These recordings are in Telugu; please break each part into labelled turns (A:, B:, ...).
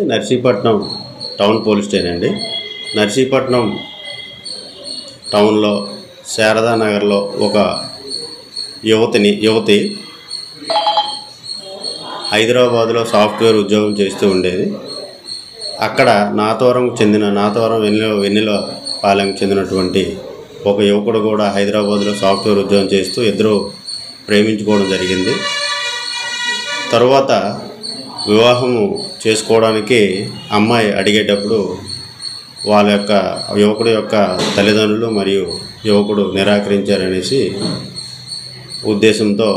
A: నర్సీపట్నం టౌన్ పోలీస్ స్టేషన్ అండి. నర్సీపట్నం టౌన్లో శారదానగర్లో ఒక యువతి హైదరాబాద్లో సాఫ్ట్వేర్ ఉద్యోగం చేస్తూ ఉండేది. అక్కడ నాతవరం వెన్నెల పాలెంకి చెందినటువంటి ఒక యువకుడు కూడా హైదరాబాద్లో సాఫ్ట్వేర్ ఉద్యోగం చేస్తూ ఇద్దరు ప్రేమించుకోవడం జరిగింది. తరువాత వివాహము చేసుకోవడానికి అమ్మాయి అడిగేటప్పుడు యువకుడు యొక్క తల్లిదండ్రులు మరియు యువకుడు నిరాకరించారనేసి ఉద్దేశంతో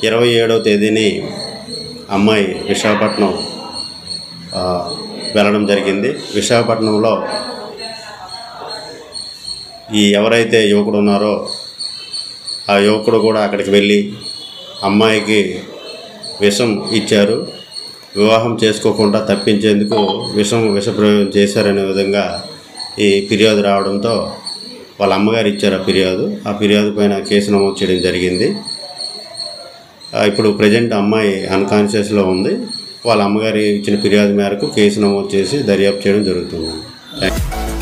A: 27వ తేదీని అమ్మాయి విశాఖపట్నం వెళ్ళడం జరిగింది. విశాఖపట్నంలో ఎవరైతే యువకుడు ఉన్నారో ఆ యువకుడు కూడా అక్కడికి వెళ్ళి అమ్మాయికి విషం ఇచ్చారు. వివాహం చేసుకోకుండా తప్పించేందుకు విషప్రయోగం చేశారనే విధంగా ఈ ఫిర్యాదు రావడంతో వాళ్ళ అమ్మగారు ఇచ్చారు ఆ ఫిర్యాదు పైన కేసు నమోదు చేయడం జరిగింది. ఇప్పుడు ప్రజెంట్ అమ్మాయి అన్కాన్షియస్లో ఉంది. వాళ్ళ అమ్మగారి ఇచ్చిన ఫిర్యాదు మేరకు కేసు నమోదు చేసి దర్యాప్తు చేయడం జరుగుతుంది. Thank you.